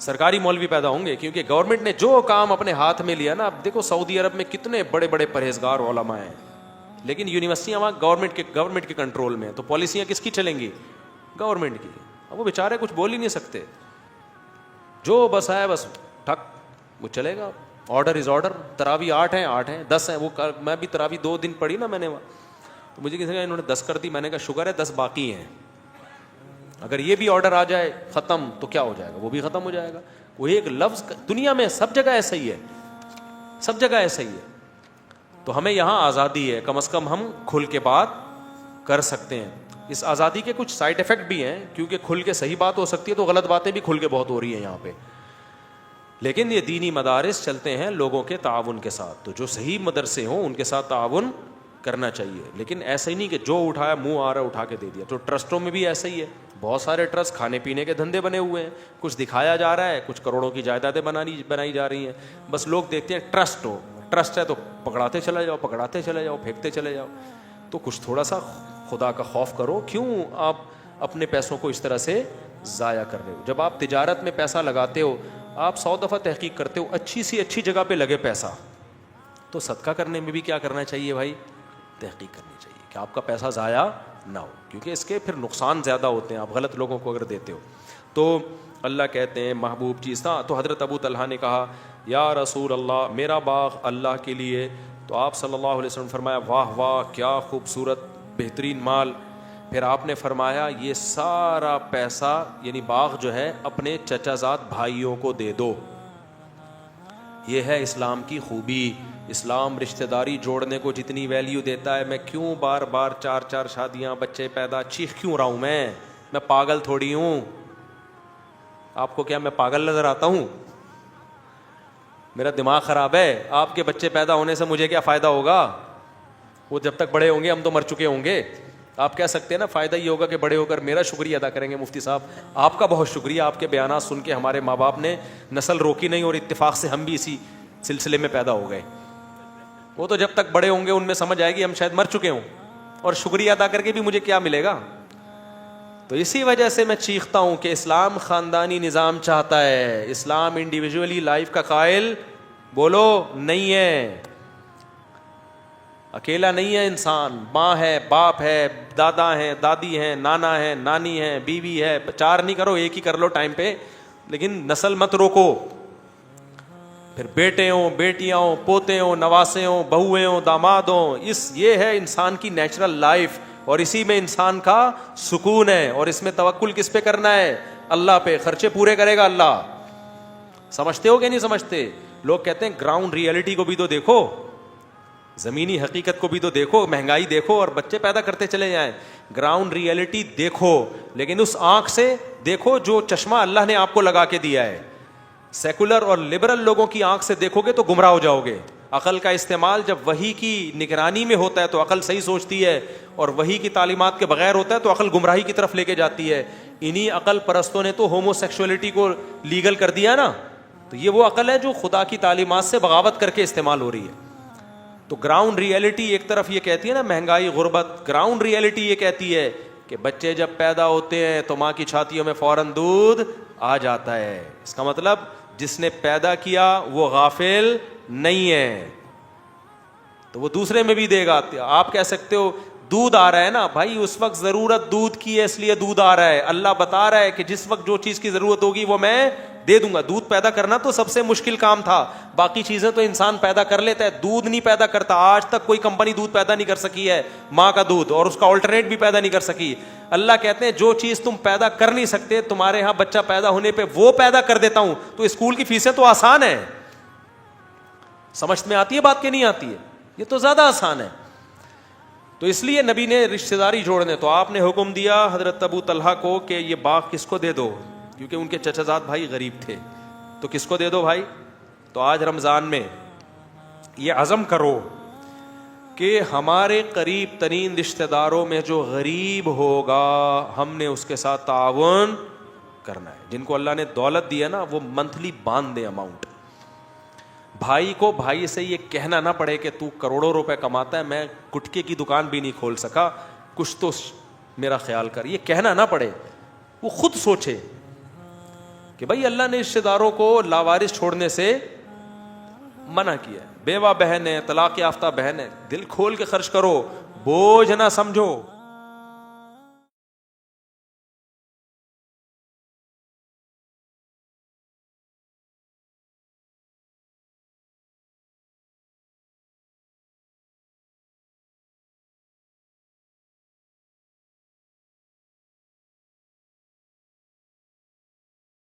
سرکاری مولوی پیدا ہوں گے, کیونکہ گورنمنٹ نے جو کام اپنے ہاتھ میں لیا نا. اب دیکھو سعودی عرب میں کتنے بڑے بڑے پرہیزگار علماء ہیں, لیکن یونیورسٹیاں وہاں گورنمنٹ کے کنٹرول میں ہیں, تو پالیسیاں کس کی چلیں گی؟ گورنمنٹ کی. اب وہ بیچارے کچھ بول ہی نہیں سکتے, جو بس ہے بس ٹھک وہ چلے گا. Order is order. تراوی 8 ہیں 10 ہیں. وہ میں بھی تراوی 2 دن پڑھی نا میں نے وہاں, تو مجھے کسی نے انہوں نے 10 کر دی. میں نے کہا شکر ہے 10 باقی ہیں, اگر یہ بھی آرڈر آ جائے ختم تو کیا ہو جائے گا, وہ بھی ختم ہو جائے گا. وہ ایک لفظ دنیا میں سب جگہ ایسا ہی ہے, سب جگہ ایسا ہی ہے. تو ہمیں یہاں آزادی ہے, کم از کم ہم کھل کے بات کر سکتے ہیں. اس آزادی کے کچھ سائڈ افیکٹ بھی ہیں, کیونکہ کھل کے صحیح بات ہو سکتی ہے تو غلط باتیں بھی کھل کے بہت ہو رہی ہیں یہاں پہ. لیکن یہ دینی مدارس چلتے ہیں لوگوں کے تعاون کے ساتھ, تو جو صحیح مدرسے ہوں ان کے ساتھ تعاون کرنا چاہیے. لیکن ایسا ہی نہیں کہ جو اٹھایا منہ آ رہا اٹھا کے دے دیا. تو ٹرسٹوں میں بھی ایسا ہی ہے, بہت سارے ٹرسٹ کھانے پینے کے دھندے بنے ہوئے ہیں, کچھ دکھایا جا رہا ہے, کچھ کروڑوں کی جائیدادیں بنائی جا رہی ہیں. بس لوگ دیکھتے ہیں ٹرسٹ ہو, ٹرسٹ ہے تو پکڑاتے چلے جاؤ, پھینکتے چلے جاؤ. تو کچھ تھوڑا سا خدا کا خوف کرو. کیوں آپ اپنے پیسوں کو اس طرح سے ضائع کر رہے ہو؟ جب آپ تجارت میں پیسہ لگاتے ہو, آپ 100 دفعہ تحقیق کرتے ہو اچھی سی اچھی جگہ پہ لگے پیسہ, تو صدقہ کرنے میں بھی کیا کرنا چاہیے بھائی؟ تحقیق کرنی چاہیے کہ آپ کا پیسہ ضائع نہ ہو, کیونکہ اس کے پھر نقصان زیادہ ہوتے ہیں آپ غلط لوگوں کو اگر دیتے ہو. تو اللہ کہتے ہیں محبوب چیز تھا. تو حضرت ابو طلحہ نے کہا یا رسول اللہ میرا باغ اللہ کے لیے. تو آپ صلی اللہ علیہ وسلم فرمایا واہ واہ کیا خوبصورت بہترین مال. پھر آپ نے فرمایا یہ سارا پیسہ یعنی باغ جو ہے اپنے چچا زاد بھائیوں کو دے دو. یہ ہے اسلام کی خوبی. اسلام رشتہ داری جوڑنے کو جتنی ویلیو دیتا ہے, میں کیوں بار بار 4 شادیاں بچے پیدا چیخ کیوں رہا ہوں؟ میں پاگل تھوڑی ہوں. آپ کو کیا میں پاگل نظر آتا ہوں؟ میرا دماغ خراب ہے. آپ کے بچے پیدا ہونے سے مجھے کیا فائدہ ہوگا؟ وہ جب تک بڑے ہوں گے ہم تو مر چکے ہوں گے. آپ کہہ سکتے ہیں نا فائدہ یہ ہوگا کہ بڑے ہو کر میرا شکریہ ادا کریں گے. مفتی صاحب آپ کا بہت شکریہ, آپ کے بیانات سن کے ہمارے ماں باپ نے نسل روکی نہیں اور اتفاق سے ہم بھی اسی سلسلے میں پیدا ہو گئے. وہ تو جب تک بڑے ہوں گے ان میں سمجھ آئے گی ہم شاید مر چکے ہوں, اور شکریہ ادا کر کے بھی مجھے کیا ملے گا. تو اسی وجہ سے میں چیختا ہوں کہ اسلام خاندانی نظام چاہتا ہے, اسلام انڈیویجولی لائف کا قائل بولو نہیں ہے. اکیلا نہیں ہے انسان, ماں ہے, باپ ہے, دادا ہیں, دادی ہیں, نانا ہے, نانی ہے, بیوی ہے. 4 نہیں کرو, 1 ہی کر لو ٹائم پہ, لیکن نسل مت روکو. پھر بیٹے ہوں, بیٹیاں ہوں, پوتے ہوں, نواسے ہوں, بہویں ہوں, داماد ہوں. یہ ہے انسان کی نیچرل لائف, اور اسی میں انسان کا سکون ہے. اور اس میں توکل کس پہ کرنا ہے؟ اللہ پہ. خرچے پورے کرے گا اللہ. سمجھتے ہو کہ نہیں سمجھتے؟ لوگ کہتے ہیں گراؤنڈ ریئلٹی کو بھی تو دیکھو, زمینی حقیقت کو بھی تو دیکھو, مہنگائی دیکھو اور بچے پیدا کرتے چلے جائیں. گراؤنڈ ریئلٹی دیکھو, لیکن اس آنکھ سے دیکھو جو چشمہ اللہ نے آپ کو لگا کے دیا ہے. سیکولر اور لبرل لوگوں کی آنکھ سے دیکھو گے تو گمراہ ہو جاؤ گے. عقل کا استعمال جب وحی کی نگرانی میں ہوتا ہے تو عقل صحیح سوچتی ہے, اور وحی کی تعلیمات کے بغیر ہوتا ہے تو عقل گمراہی کی طرف لے کے جاتی ہے. انہی عقل پرستوں نے تو ہومو سیکشولیٹی کو لیگل کر دیا نا, تو یہ وہ عقل ہے جو خدا کی تعلیمات سے بغاوت کر کے استعمال ہو رہی ہے. تو گراؤنڈ ریئلٹی ایک طرف یہ کہتی ہے نا مہنگائی غربت, گراؤنڈ ریئلٹی یہ کہتی ہے کہ بچے جب پیدا ہوتے ہیں تو ماں کی چھاتیوں میں فوراً دودھ آ جاتا ہے. اس کا مطلب جس نے پیدا کیا وہ غافل نہیں ہے, تو وہ دوسرے میں بھی دے گا. آپ کہہ سکتے ہو دودھ آ رہا ہے نا بھائی, اس وقت ضرورت دودھ کی ہے اس لیے دودھ آ رہا ہے. اللہ بتا رہا ہے کہ جس وقت جو چیز کی ضرورت ہوگی وہ میں دے دوں گا. دودھ پیدا کرنا تو سب سے مشکل کام تھا, باقی چیزیں تو انسان پیدا کر لیتا ہے, دودھ نہیں پیدا کرتا. آج تک کوئی کمپنی دودھ پیدا نہیں کر سکی ہے ماں کا دودھ, اور اس کا آلٹرنیٹ بھی پیدا نہیں کر سکی. اللہ کہتے ہیں جو چیز تم پیدا کر نہیں سکتے, تمہارے ہاں بچہ پیدا ہونے پہ وہ پیدا کر دیتا ہوں. تو اسکول کی فیسیں تو آسان ہے. سمجھ میں آتی ہے بات کہ نہیں آتی ہے؟ یہ تو زیادہ آسان ہے. تو اس لیے نبی نے رشتہ داری جوڑنے, تو آپ نے حکم دیا حضرت ابو طلحہ کو کہ یہ باغ کس کو دے دو, کیونکہ ان کے چچا زاد بھائی غریب تھے. تو کس کو دے دو بھائی؟ تو آج رمضان میں یہ عزم کرو کہ ہمارے قریب ترین رشتہ داروں میں جو غریب ہوگا ہم نے اس کے ساتھ تعاون کرنا ہے. جن کو اللہ نے دولت دی ہے نا وہ منتھلی باندھ دیں اماؤنٹ. بھائی کو بھائی سے یہ کہنا نہ پڑے کہ تو کروڑوں روپے کماتا ہے, میں گٹکے کی دکان بھی نہیں کھول سکا, کچھ تو میرا خیال کر. یہ کہنا نہ پڑے, وہ خود سوچے کہ بھائی اللہ نے رشتے داروں کو لاوارث چھوڑنے سے منع کیا ہے. بیوہ بہن ہے, طلاق یافتہ بہن ہے, دل کھول کے خرچ کرو, بوجھ نہ سمجھو.